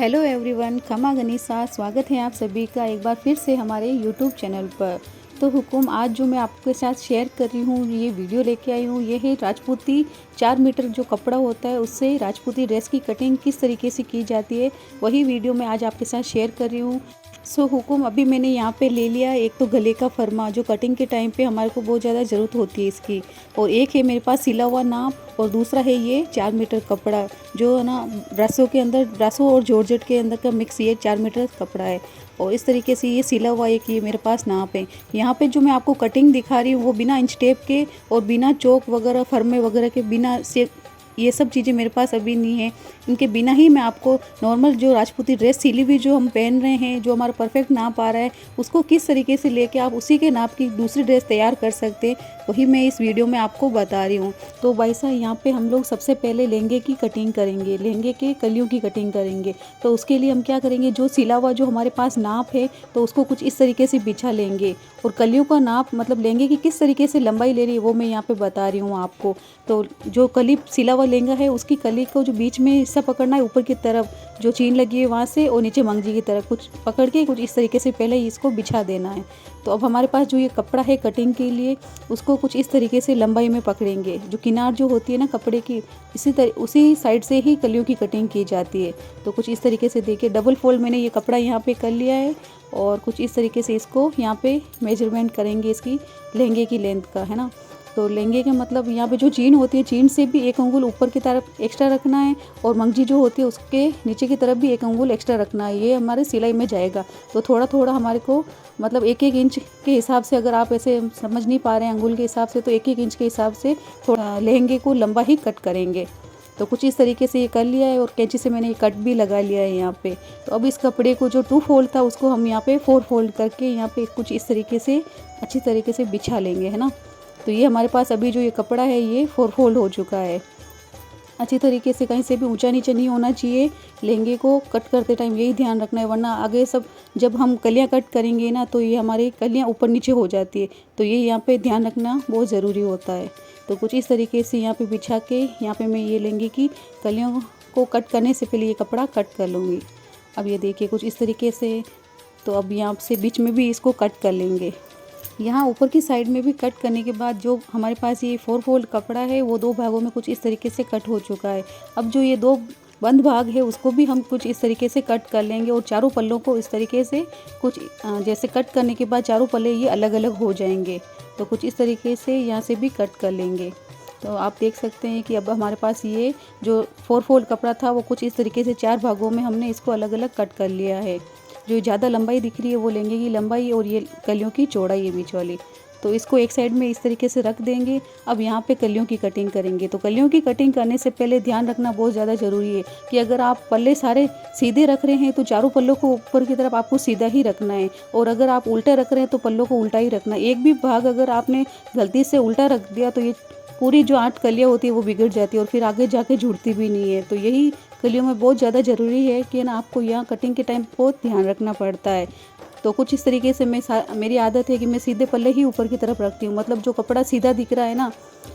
Hello everyone, खमा गनीसा। स्वागत है आप सभी का एक बार फिर से हमारे यूट्यूब चैनल पर। तो हुकुम, आज जो मैं आपके साथ शेयर कर रही हूँ, ये वीडियो लेके आई हूँ, ये है राजपूती 4 मीटर जो कपड़ा होता है उससे राजपूती ड्रेस की कटिंग किस तरीके से की जाती है, वही वीडियो मैं आज आपके साथ शेयर कर रही हूँ। हुकुम, अभी मैंने यहाँ पे ले लिया एक तो गले का फरमा, जो कटिंग के टाइम पे हमारे को बहुत ज़्यादा ज़रूरत होती है इसकी, और एक है मेरे पास सिला हुआ नाप, और दूसरा है ये 4 मीटर कपड़ा जो है ना ब्रासों के अंदर, ब्रासों और जॉर्जेट के अंदर का मिक्स ये 4 मीटर कपड़ा है। और इस तरीके से ये सिला हुआ एक ये मेरे पास नाप है। यहाँ पे जो मैं आपको कटिंग दिखा रही हूँ वो बिना इंच टेप के और बिना चौक वगैरह फरमे वगैरह के, बिना से ये सब चीज़ें मेरे पास अभी नहीं है। इनके बिना ही मैं आपको नॉर्मल जो राजपूती ड्रेस सिली हुई जो हम पहन रहे हैं, जो हमारा परफेक्ट नाप आ रहा है, उसको किस तरीके से लेके आप उसी के नाप की दूसरी ड्रेस तैयार कर सकते हैं, वही मैं इस वीडियो में आपको बता रही हूँ। तो भाई साहब, यहाँ पे हम लोग सबसे पहले लहंगे की कटिंग करेंगे, लहंगे के कलियों की कटिंग करेंगे। तो उसके लिए हम क्या करेंगे, जो सिला हुआ जो हमारे पास नाप है तो उसको कुछ इस तरीके से बिछा लेंगे, और कलियों का नाप मतलब लहंगे की किस तरीके से लंबाई ले रही है वो मैं यहाँ पे बता रही हूँ आपको। तो जो कली सिला हुआ लहंगा है उसकी कली को जो बीच में हिस्सा पकड़ना है ऊपर की तरफ, जो चीन लगी है वहाँ से, और नीचे मंगजी की तरफ कुछ पकड़ के कुछ इस तरीके से पहले इसको बिछा देना है। तो अब हमारे पास जो ये कपड़ा है कटिंग के लिए, उसको कुछ इस तरीके से लंबाई में पकड़ेंगे। जो किनार जो होती है ना कपड़े की, उसी साइड से ही कलियों की कटिंग की जाती है। तो कुछ इस तरीके से देखिए, डबल फोल्ड मैंने ये कपड़ा यहाँ पे कर लिया है, और कुछ इस तरीके से इसको यहाँ पे मेजरमेंट करेंगे इसकी लहंगे की लेंथ का, है ना। तो लहंगे के मतलब यहाँ पे जो चीन होती है, चीन से भी 1 अंगुल ऊपर की तरफ एक्स्ट्रा रखना है, और मंगजी जो होती है उसके नीचे की तरफ भी 1 अंगुल एक्स्ट्रा रखना है। ये हमारे सिलाई में जाएगा। तो थोड़ा थोड़ा हमारे को मतलब 1-1 इंच के हिसाब से, अगर आप ऐसे समझ नहीं पा रहे हैं अंगुल के हिसाब से, तो 1-1 इंच के हिसाब से थोड़ा लहंगे को लंबा ही कट करेंगे। तो कुछ इस तरीके से ये कर लिया है, और कैंची से मैंने ये कट भी लगा लिया है यहाँ पे। तो अब इस कपड़े को जो 2 फोल्ड था उसको हम यहाँ पे 4 फोल्ड करके यहाँ पे कुछ इस तरीके से अच्छी तरीके से बिछा लेंगे, है ना। तो ये हमारे पास अभी जो ये कपड़ा है ये 4 फोल्ड हो चुका है। अच्छी तरीके से कहीं से भी ऊंचा नीचे नहीं होना चाहिए। लहंगे को कट करते टाइम यही ध्यान रखना है, वरना आगे सब जब हम कलियां कट करेंगे ना तो ये हमारी कलियां ऊपर नीचे हो जाती है। तो ये यहाँ पे ध्यान रखना बहुत ज़रूरी होता है। तो कुछ इस तरीके से यहाँ पे बिछा के यहाँ पे मैं ये लहंगे की कलियों को कट करने से पहले ये कपड़ा कट कर लूँगी। अब ये देखिए कुछ इस तरीके से। तो अब यहाँ से बीच में भी इसको कट कर लेंगे। यहाँ ऊपर की साइड में भी कट करने के बाद जो हमारे पास ये 4 फोल्ड कपड़ा है वो 2 भागों में कुछ इस तरीके से कट हो चुका है। अब जो ये 2 बंद भाग है उसको भी हम कुछ इस तरीके से कट कर लेंगे, और चारों पल्लों को इस तरीके से कुछ जैसे कट करने के बाद चारों पल्ले ये अलग अलग हो जाएंगे। तो कुछ इस तरीके से यहाँ से भी कट कर लेंगे। तो आप देख सकते हैं कि अब हमारे पास ये जो 4 फोल्ड कपड़ा था वो कुछ इस तरीके से 4 भागों में हमने इसको अलग अलग कट कर लिया है। जो ज़्यादा लंबाई दिख रही है वो लहंगे की लंबाई, और ये कलियों की चौड़ाई है बीच वाली। तो इसको एक साइड में इस तरीके से रख देंगे। अब यहाँ पे कलियों की कटिंग करेंगे। तो कलियों की कटिंग करने से पहले ध्यान रखना बहुत ज़्यादा ज़रूरी है कि अगर आप पल्ले सारे सीधे रख रहे हैं तो चारों पल्लों को ऊपर की तरफ आपको सीधा ही रखना है, और अगर आप उल्टा रख रहे हैं तो पल्लों को उल्टा ही रखना है। एक भी भाग अगर आपने गलती से उल्टा रख दिया तो ये पूरी जो 8 कलियाँ होती है वो बिगड़ जाती है, और फिर आगे जाके जुड़ती भी नहीं है। तो यही कलियों में बहुत ज़्यादा ज़रूरी है कि ना आपको यहाँ कटिंग के टाइम बहुत ध्यान रखना पड़ता है। तो कुछ इस तरीके से मेरी आदत है कि मैं सीधे पल्ले ही ऊपर की तरफ रखती हूँ। मतलब जो कपड़ा सीधा दिख रहा है ना,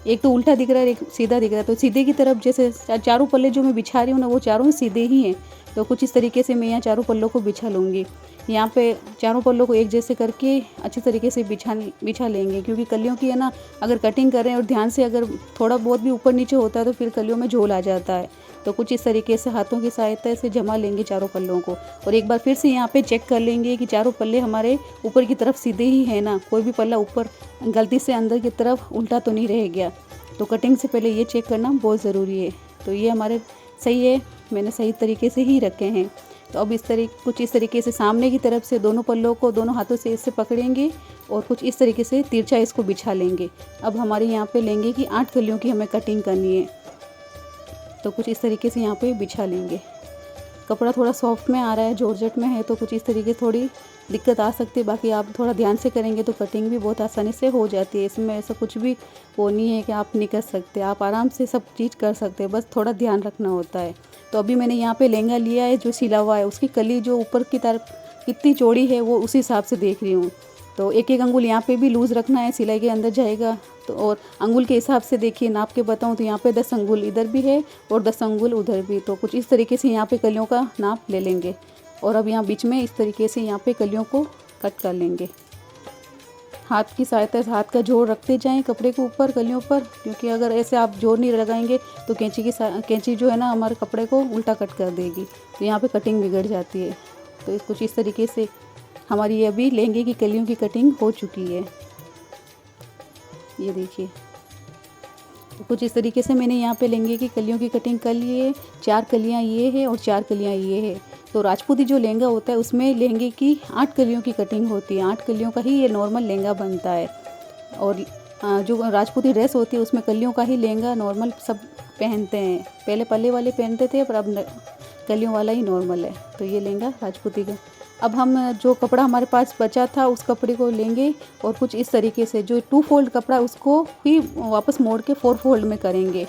एक तो उल्टा दिख रहा है, एक सीधा दिख रहा है, तो सीधे की तरफ जैसे चारों पल्ले जो मैं बिछा रही हूँ ना वो चारों सीधे ही हैं। तो कुछ इस तरीके से मैं यहाँ चारों पल्लों को बिछा लूँगी। यहाँ पे चारों पल्लों को एक जैसे करके अच्छी तरीके से बिछा लेंगे, क्योंकि कलियों की है ना, अगर कटिंग कर रहे हैं और ध्यान से अगर थोड़ा बहुत भी ऊपर नीचे होता है तो फिर कलियों में झोल आ जाता है। तो कुछ इस तरीके से हाथों की सहायता से जमा लेंगे चारों पल्लों को, और एक बार फिर से यहाँ पे चेक कर लेंगे कि चारों पल्ले हमारे ऊपर की तरफ सीधे ही है ना, कोई भी पल्ला ऊपर गलती से अंदर की तरफ उल्टा तो नहीं रह गया। तो कटिंग से पहले ये चेक करना बहुत ज़रूरी है। तो ये हमारे सही है, मैंने सही तरीके से ही रखे हैं। तो अब कुछ इस तरीके से सामने की तरफ से दोनों पल्लों को दोनों हाथों से इससे पकड़ेंगे, और कुछ इस तरीके से तिरछा इसको बिछा लेंगे। अब हमारे यहाँ पे लहंगे की 8 कलियों की हमें कटिंग करनी है। तो कुछ इस तरीके से यहाँ पे बिछा लेंगे। कपड़ा थोड़ा सॉफ्ट में आ रहा है, जॉर्जेट में है, तो कुछ इस तरीके से थोड़ी दिक्कत आ सकती है। बाकी आप थोड़ा ध्यान से करेंगे तो कटिंग भी बहुत आसानी से हो जाती है। इसमें ऐसा कुछ भी वो नहीं है कि आप नहीं कर सकते, आप आराम से सब चीज़ कर सकते हैं, बस थोड़ा ध्यान रखना होता है। तो अभी मैंने यहाँ पे लहंगा लिया है जो सिला हुआ है, उसकी कली जो ऊपर की तरफ कितनी चौड़ी है वो उसी हिसाब से देख रही हूँ। तो एक एक अंगुल यहाँ पे भी लूज़ रखना है, सिलाई के अंदर जाएगा। तो और अंगुल के हिसाब से देखिए नाप के बताऊँ तो यहाँ पे 10 अंगुल इधर भी है और 10 अंगुल उधर भी। तो कुछ इस तरीके से यहाँ पे कलियों का नाप ले लेंगे और अब यहाँ बीच में इस तरीके से यहाँ पे कलियों को कट कर लेंगे। हाथ की सहायता से हाथ का जोड़ रखते जाएं कपड़े के ऊपर, कलियों पर, क्योंकि अगर ऐसे आप जोड़ नहीं लगाएंगे तो कैंची जो है ना हमारे कपड़े को उल्टा कट कर देगी, तो यहाँ पे कटिंग बिगड़ जाती है। तो कुछ इस तरीके से हमारी ये अभी लहंगे की कलियों की कटिंग हो चुकी है। ये देखिए, तो कुछ इस तरीके से मैंने यहाँ पे लहंगे की कलियों की कटिंग कर ली है। 4 कलियाँ ये है और 4 कलियाँ ये है। तो राजपूती जो लहंगा होता है उसमें लहंगे की 8 कलियों की कटिंग होती है। 8 कलियों का ही ये नॉर्मल लहंगा बनता है। और जो राजपूती ड्रेस होती है उसमें कलियों का ही लहंगा नॉर्मल सब पहनते हैं। पहले पल्ले वाले पहनते थे पर अब कलियों वाला ही नॉर्मल है। तो ये लहंगा राजपूती का। अब हम जो कपड़ा हमारे पास बचा था उस कपड़े को लेंगे और कुछ इस तरीके से जो 2 फोल्ड कपड़ा उसको भी वापस मोड़ के 4 फोल्ड में करेंगे।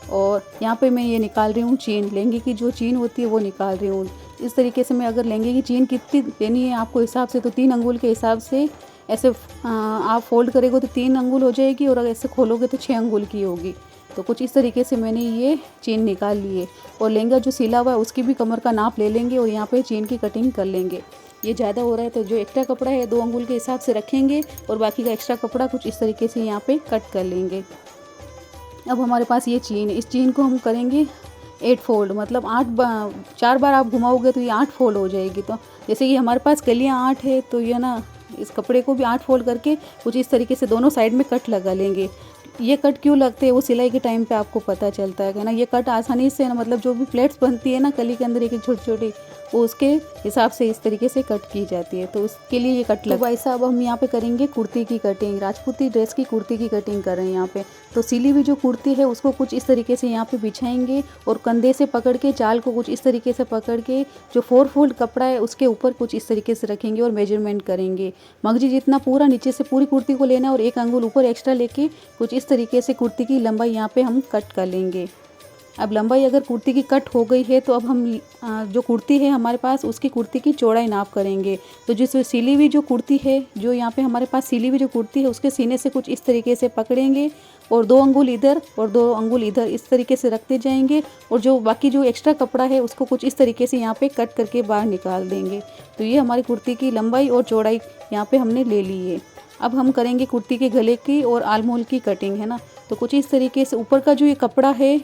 और यहाँ पे मैं ये निकाल रही हूँ चीन, लहंगे की जो चीन होती है वो निकाल रही हूँ। इस तरीके से मैं अगर लहंगे की चीन कितनी लेनी है आपको हिसाब से, तो 3 अंगुल के हिसाब से ऐसे आप फोल्ड करेंगे तो 3 अंगुल हो जाएगी और अगर ऐसे खोलोगे तो 6 अंगुल की होगी। तो कुछ इस तरीके से मैंने ये चेन निकाल ली है। और लहंगा जो सिला हुआ है उसकी भी कमर का नाप ले लेंगे और यहाँ पे चेन की कटिंग कर लेंगे। ये ज़्यादा हो रहा है तो जो एक्स्ट्रा कपड़ा है 2 अंगुल के हिसाब से रखेंगे और बाकी का एक्स्ट्रा कपड़ा कुछ इस तरीके से यहाँ पे कट कर लेंगे। अब हमारे पास ये चेन है, इस चेन को हम करेंगे 8 फोल्ड, मतलब 4 बार आप घुमाओगे तो ये 8 फोल्ड हो जाएगी। तो जैसे कि हमारे पास कलियाँ 8 है तो ये ना इस कपड़े को भी 8 फोल्ड करके कुछ इस तरीके से दोनों साइड में कट लगा लेंगे। ये कट क्यों लगते हैं वो सिलाई के टाइम पे आपको पता चलता है ना। ये कट आसानी से ना, मतलब जो भी प्लेट्स बनती है ना कली के अंदर एक एक छोटी छोटी, वो उसके हिसाब से इस तरीके से कट की जाती है। तो उसके लिए ये कट लगा। भाई साहब हम यहाँ पे करेंगे कुर्ती की कटिंग, राजपूती ड्रेस की कुर्ती की कटिंग कर रहे हैं यहाँ पे। तो सिली हुई जो कुर्ती है उसको कुछ इस तरीके से यहाँ पे बिछाएंगे और कंधे से पकड़ के चाल को कुछ इस तरीके से पकड़ के जो 4 फोल्ड कपड़ा है उसके ऊपर कुछ इस तरीके से रखेंगे और मेजरमेंट करेंगे। मगजी जितना पूरा नीचे से पूरी कुर्ती को लेना है और 1 अंगुल ऊपर एक्स्ट्रा लेके कुछ इस तरीके से कुर्ती की लंबाई यहाँ पे हम कट कर लेंगे। अब लंबाई अगर कुर्ती की कट हो गई है तो अब हम जो कुर्ती है हमारे पास उसकी कुर्ती की चौड़ाई नाप करेंगे। तो जिस सिली हुई जो कुर्ती है, जो यहाँ पे हमारे पास सिली हुई जो कुर्ती है उसके सीने से कुछ इस तरीके से पकड़ेंगे और 2 अंगुल इधर और 2 अंगुल इधर इस तरीके से रखते जाएंगे और जो बाकी जो एक्स्ट्रा कपड़ा है उसको कुछ इस तरीके से यहाँ पे कट करके बाहर निकाल देंगे। तो ये हमारी कुर्ती की लंबाई और चौड़ाई यहाँ पे हमने ले ली है। अब हम करेंगे कुर्ती के गले की और आलमोल की कटिंग, है ना। तो कुछ इस तरीके से ऊपर का जो ये कपड़ा है,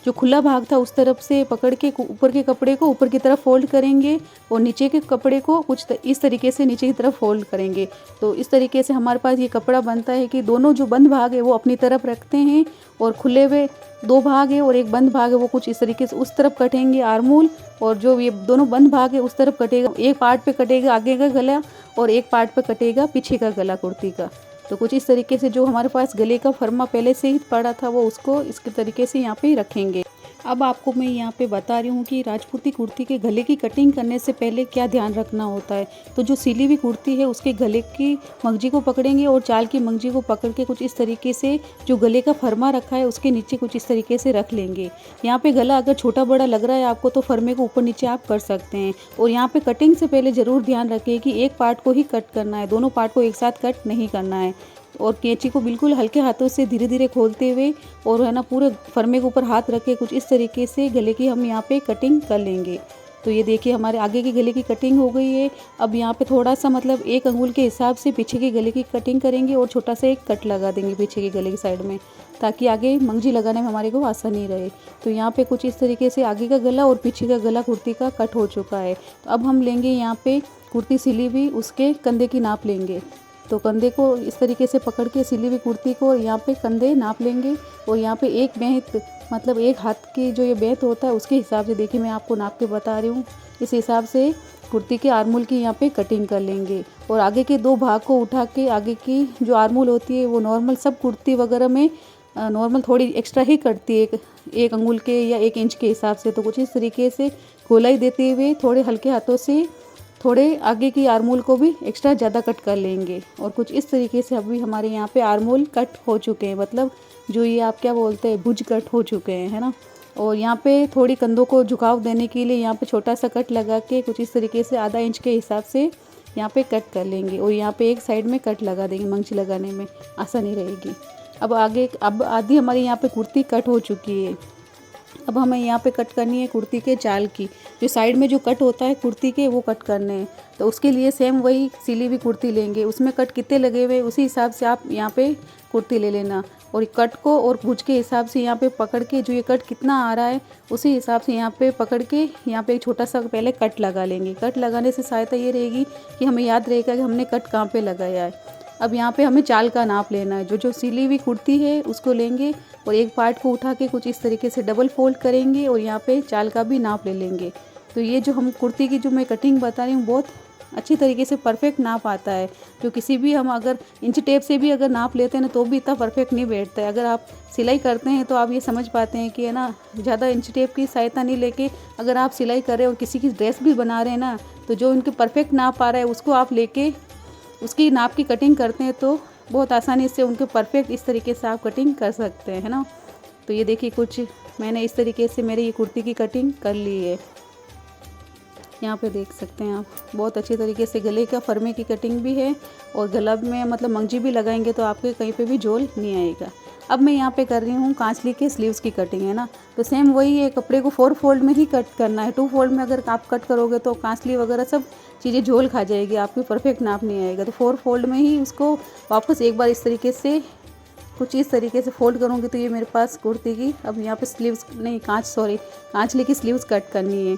जो खुला भाग था उस तरफ से पकड़ के ऊपर के कपड़े को ऊपर की तरफ फोल्ड करेंगे और नीचे के कपड़े को कुछ इस तरीके से नीचे की तरफ फोल्ड करेंगे। तो इस तरीके से हमारे पास ये कपड़ा बनता है कि दोनों जो बंद भाग है वो अपनी तरफ रखते हैं और खुले हुए 2 भाग है और एक बंद भाग है वो कुछ इस तरीके से उस तरफ कटेंगे आर्मूल, और जो ये दोनों बंद भाग है उस तरफ कटेगा। एक पार्ट पे कटेगा आगे का गला और एक पार्ट पे कटेगा पीछे का गला कुर्ती का। तो कुछ इस तरीके से जो हमारे पास गले का फरमा पहले से ही पड़ा था वो उसको इसके तरीके से यहाँ पे रखेंगे। अब आपको मैं यहाँ पे बता रही हूँ कि राजपूती कुर्ती के गले की कटिंग करने से पहले क्या ध्यान रखना होता है। तो जो सिली हुई कुर्ती है उसके गले की मंगजी को पकड़ेंगे और चाल की मंगजी को पकड़ के कुछ इस तरीके से जो गले का फरमा रखा है उसके नीचे कुछ इस तरीके से रख लेंगे। यहाँ पे गला अगर छोटा बड़ा लग रहा है आपको तो फरमे को ऊपर नीचे आप कर सकते हैं। और यहाँ पे कटिंग से पहले ज़रूर ध्यान रखें कि एक पार्ट को ही कट करना है, दोनों पार्ट को एक साथ कट नहीं करना है। और कैंची को बिल्कुल हल्के हाथों से धीरे धीरे खोलते हुए और है ना पूरे फरमे के ऊपर हाथ रख के कुछ इस तरीके से गले की हम यहाँ पे कटिंग कर लेंगे। तो ये देखिए हमारे आगे के गले की कटिंग हो गई है। अब यहाँ पे थोड़ा सा मतलब 1 अंगुल के हिसाब से पीछे के गले की कटिंग करेंगे और छोटा सा एक कट लगा देंगे पीछे के गले की साइड में, ताकि आगे मंगजी लगाने में हमारे को आसानी रहे। तो यहाँ पे कुछ इस तरीके से आगे का गला और पीछे का गला कुर्ती का कट हो चुका है। तो अब हम लेंगे यहाँ पे कुर्ती सिली हुई उसके कंधे की नाप लेंगे। तो कंधे को इस तरीके से पकड़ के सिली हुई कुर्ती को यहाँ पे कंधे नाप लेंगे और यहाँ पे एक बेंत, मतलब एक हाथ की जो ये बेंत होता है उसके हिसाब से, देखिए मैं आपको नाप के बता रही हूँ, इस हिसाब से कुर्ती के आर्मूल की यहाँ पे कटिंग कर लेंगे। और आगे के 2 भाग को उठा के आगे की जो आर्मूल होती है वो नॉर्मल सब कुर्ती वगैरह में नॉर्मल थोड़ी एक्स्ट्रा ही कटती है, 1 अंगुल के या 1 इंच के हिसाब से। तो कुछ इस तरीके से गोलाई देते हुए थोड़े हल्के हाथों से थोड़े आगे की आर्मूल को भी एक्स्ट्रा ज़्यादा कट कर लेंगे। और कुछ इस तरीके से अभी हमारे यहाँ पे आर्मूल कट हो चुके हैं, मतलब जो ये आप क्या बोलते हैं भुज कट हो चुके हैं, है ना। और यहाँ पे थोड़ी कंधों को झुकाव देने के लिए यहाँ पे छोटा सा कट लगा के कुछ इस तरीके से आधा इंच के हिसाब से यहाँ पे कट कर लेंगे और यहाँ पे एक साइड में कट लगा देंगे, मंगजी लगाने में आसानी रहेगी। अब आधी हमारी यहाँ पे कुर्ती कट हो चुकी है। अब हमें यहाँ पे कट करनी है कुर्ती के चाल की, जो साइड में जो कट होता है कुर्ती के वो कट करने हैं। तो उसके लिए सेम वही सिली हुई कुर्ती लेंगे, उसमें कट कितने लगे हुए उसी हिसाब से आप यहाँ पे कुर्ती ले लेना और कट को और भुज के हिसाब से यहाँ पे पकड़ के जो ये कट कितना आ रहा है उसी हिसाब से यहाँ पे पकड़ के यहाँ पे एक छोटा सा पहले कट लगा लेंगे। कट लगाने से सहायता ये रहेगी कि हमें याद रहेगा कि हमने कट कहाँ पे लगाया है। अब यहाँ पे हमें चाल का नाप लेना है। जो सिली हुई कुर्ती है उसको लेंगे और एक पार्ट को उठा के कुछ इस तरीके से डबल फोल्ड करेंगे और यहाँ पे चाल का भी नाप ले लेंगे। तो ये जो हम कुर्ती की जो मैं कटिंग बता रही हूँ बहुत अच्छी तरीके से परफेक्ट नाप आता है। जो किसी भी हम अगर इंच टेप से भी अगर नाप लेते हैं ना तो भी इतना परफेक्ट नहीं बैठता है। अगर आप सिलाई करते हैं तो आप ये समझ पाते हैं कि है ना, ज़्यादा इंच टेप की सहायता नहीं लेके अगर आप सिलाई कर रहे हैं और किसी की ड्रेस भी बना रहे हैं ना, तो जो उनके परफेक्ट नाप आ रहा है उसको आप लेके उसकी नाप की कटिंग करते हैं तो बहुत आसानी से उनके परफेक्ट इस तरीके से आप कटिंग कर सकते हैं, है ना। तो ये देखिए कुछ मैंने इस तरीके से मेरी ये कुर्ती की कटिंग कर ली है। यहाँ पे देख सकते हैं आप, बहुत अच्छी तरीके से गले का फरमे की कटिंग भी है और गला में मतलब मंगजी भी लगाएंगे तो आपके कहीं पे भी झोल नहीं आएगा। अब मैं यहाँ पे कर रही हूँ कांचली के स्लीव्स की कटिंग, है ना। तो सेम वही है, कपड़े को 4 फोल्ड में ही कट करना है। 2 फोल्ड में अगर आप कट करोगे तो कांचली वगैरह सब चीज़ें झोल खा जाएगी, आपकी परफेक्ट नाप नहीं आएगा। तो 4 फोल्ड में ही उसको वापस एक बार इस तरीके से कुछ इस तरीके से फोल्ड करूँगी तो ये मेरे पास कुर्ती की अब यहाँ पे स्लीव्स नहीं कांचली की स्लीव्स कट करनी है।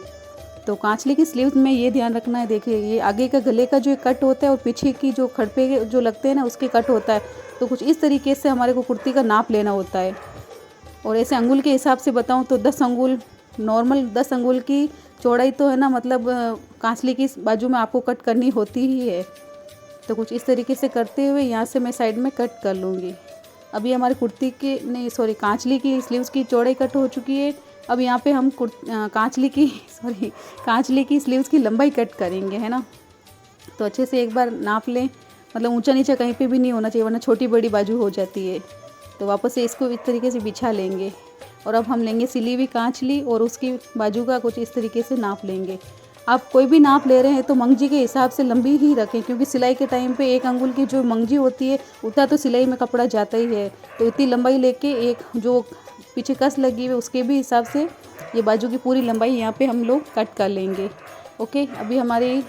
तो कांचली की स्लीव्स में ये ध्यान रखना है, देखिए ये आगे का गले का जो कट होता है और पीछे की जो खड़पे जो लगते हैं ना उसके कट होता है। तो कुछ इस तरीके से हमारे को कुर्ती का नाप लेना होता है। और ऐसे अंगुल के हिसाब से बताऊं तो 10 अंगुल नॉर्मल 10 अंगुल की चौड़ाई तो है ना, मतलब कांचली की बाजू में आपको कट करनी होती ही है। तो कुछ इस तरीके से करते हुए यहाँ से मैं साइड में कट कर लूँगी। अभी हमारी कुर्ती के कांचली की स्लीव्स की चौड़ाई कट हो चुकी है। अब यहाँ पे हम कांचली की स्लीव्स की लंबाई कट करेंगे, है ना। तो अच्छे से एक बार नाप लें, मतलब ऊंचा नीचा कहीं पे भी नहीं होना चाहिए वरना छोटी बड़ी बाजू हो जाती है। तो वापस से इसको इस तरीके से बिछा लेंगे और अब हम लेंगे सिली हुई कांचली और उसकी बाजू का कुछ इस तरीके से नाप लेंगे। आप कोई भी नाप ले रहे हैं तो मंगजी के हिसाब से लंबी ही रखें, क्योंकि सिलाई के टाइम पे 1 अंगुल की जो मंगजी होती है उतना तो सिलाई में कपड़ा जाता ही है। तो इतनी लंबाई लेके एक जो पीछे कस लगी हुई उसके भी हिसाब से ये बाजू की पूरी लंबाई यहाँ पे हम लोग कट कर लेंगे। ओके, अभी हमारी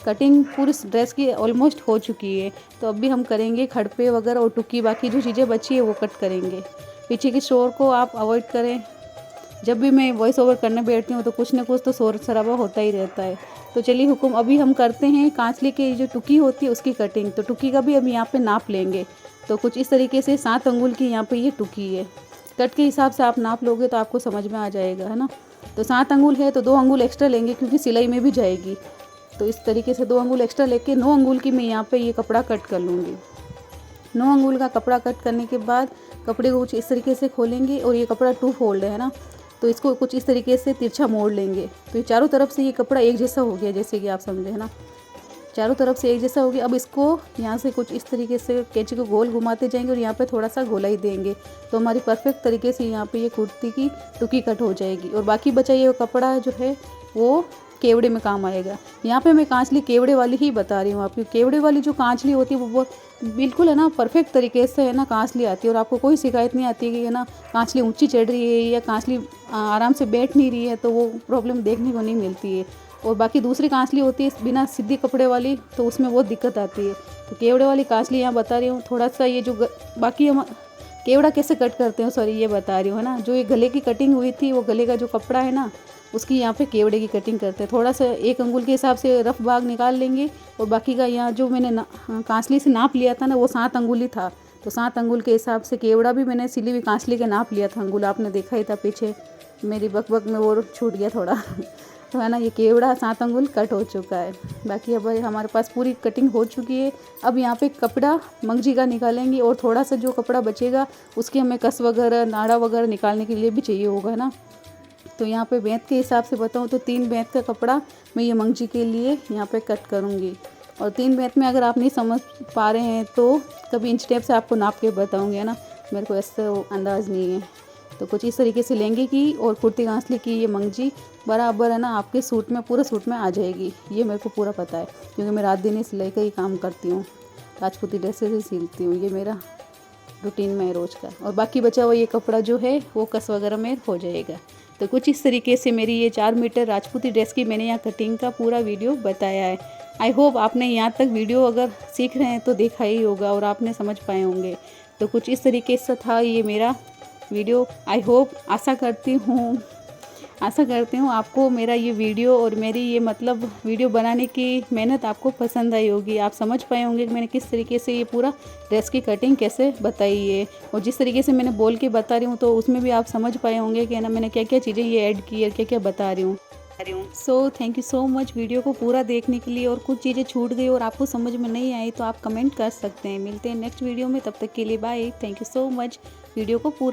कटिंग पूरी ड्रेस की ऑलमोस्ट हो चुकी है। तो अभी हम करेंगे खड़पे वगैरह और टुकी, बाकी जो चीज़ें बची है वो कट करेंगे। पीछे के शोर को आप अवॉइड करें। जब भी मैं वॉइस ओवर करने बैठती हूँ तो कुछ ना कुछ तो शोर शराबा होता ही रहता है। तो चलिए हुक्म, अभी हम करते हैं कांचली की जो टुकी होती है उसकी कटिंग। तो टुकी का भी हम यहाँ पे नाप लेंगे। तो कुछ इस तरीके से 7 अंगुल की यहाँ पे ये टुकी है। कट के हिसाब से आप नाप लोगे तो आपको समझ में आ जाएगा, है ना। तो 7 अंगुल है तो 2 अंगुल एक्स्ट्रा लेंगे क्योंकि सिलाई में भी जाएगी। तो इस तरीके से 2 अंगुल एक्स्ट्रा लेके 9 अंगुल की मैं यहाँ पे ये कपड़ा कट कर लूँगी। 9 अंगुल का कपड़ा कट करने के बाद कपड़े को कुछ इस तरीके से खोलेंगे और ये कपड़ा 2 फोल्ड है ना, तो इसको कुछ इस तरीके से तिरछा मोड़ लेंगे। तो ये चारों तरफ से ये कपड़ा एक जैसा हो गया, जैसे कि आप समझे, है ना। चारों तरफ से एक जैसा हो गया। अब इसको यहाँ से कुछ इस तरीके से कैंची को गोल घुमाते जाएंगे और यहाँ पे थोड़ा सा गोलाई देंगे तो हमारी परफेक्ट तरीके से यहाँ पे ये कुर्ती की टुकी कट हो जाएगी। और बाकी बचा ये कपड़ा जो है वो केवड़े में काम आएगा। यहाँ पे मैं कांचली केवड़े वाली ही बता रही हूँ आपकी। केवड़े वाली जो कांचली होती है वो बिल्कुल है ना परफेक्ट तरीके से है ना कांचली आती है और आपको कोई शिकायत नहीं आती कि है ना कांचली ऊंची चढ़ रही है या कांचली आराम से बैठ नहीं रही है, तो वो प्रॉब्लम देखने को नहीं मिलती है। और बाकी दूसरी कांचली होती है बिना सीधी कपड़े वाली, तो उसमें बहुत दिक्कत आती है। तो केवड़े वाली कांचली यहाँ बता रही हूँ। थोड़ा सा ये जो बाकी हम केवड़ा कैसे कट करते हैं ये बता रही हूँ, है ना। जो ये गले की कटिंग हुई थी वो गले का जो कपड़ा है ना उसकी यहाँ पे केवड़े की कटिंग करते हैं। थोड़ा सा 1 अंगुल के हिसाब से रफ भाग निकाल लेंगे और बाकी का यहाँ जो मैंने कांचली से नाप लिया था ना वो 7 अंगुल ही था। तो 7 अंगुल के हिसाब से केवड़ा भी मैंने सिली हुई कांचली के नाप लिया था। अंगुल आपने देखा ही था पीछे, मेरी बकबक में वो छूट गया थोड़ा तो है ना, ये केवड़ा 7 अंगुल कट हो चुका है। बाकी अब हमारे पास पूरी कटिंग हो चुकी है। अब यहाँ पे कपड़ा मंगजी का निकालेंगे और थोड़ा सा जो कपड़ा बचेगा उसके हमें कस वगैरह नाड़ा वगैरह निकालने के लिए भी चाहिए होगा ना। तो यहाँ पे बेंत के हिसाब से बताऊँ तो 3 बेंत का कपड़ा मैं ये मंगजी के लिए यहाँ पे कट करूँगी। और 3 बेंत में अगर आप नहीं समझ पा रहे हैं तो कभी इंच टेप से आपको नाप के बताऊँगी, है ना, मेरे को ऐसा अंदाज़ नहीं है। तो कुछ इस तरीके से लेंगे कि और कुर्ती कांचली की ये मंगजी बराबर है ना आपके सूट में, पूरा सूट में आ जाएगी। ये मेरे को पूरा पता है क्योंकि मैं रात दिन ही सिलाई का ही काम करती हूँ, राजपूती ड्रेसेस ही सिलती हूँ। ये मेरा रूटीन में है रोज़ का। और बाकी बचा हुआ ये कपड़ा जो है वो कस वगैरह में हो जाएगा। तो कुछ इस तरीके से मेरी ये 4 मीटर राजपूती ड्रेस की मैंने यहाँ कटिंग का पूरा वीडियो बताया है। आई होप आपने यहाँ तक वीडियो अगर सीख रहे हैं तो देखा ही होगा और आपने समझ पाए होंगे। तो कुछ इस तरीके से था ये मेरा वीडियो। आई होप आशा करती हूँ आपको मेरा ये वीडियो और मेरी ये मतलब वीडियो बनाने की मेहनत आपको पसंद आई होगी। आप समझ पाए होंगे कि मैंने किस तरीके से ये पूरा ड्रेस की कटिंग कैसे बताई है, और जिस तरीके से मैंने बोल के बता रही हूँ तो उसमें भी आप समझ पाए होंगे कि ना मैंने क्या क्या चीज़ें ये ऐड की है, क्या क्या बता रही हूँ। So thank you so much video को पूरा देखने के लिए। और कुछ चीज़ें छूट गई और आपको समझ में नहीं आई तो आप कमेंट कर सकते हैं। मिलते हैं नेक्स्ट वीडियो में, तब तक के लिए bye. Thank you so much video को पूरा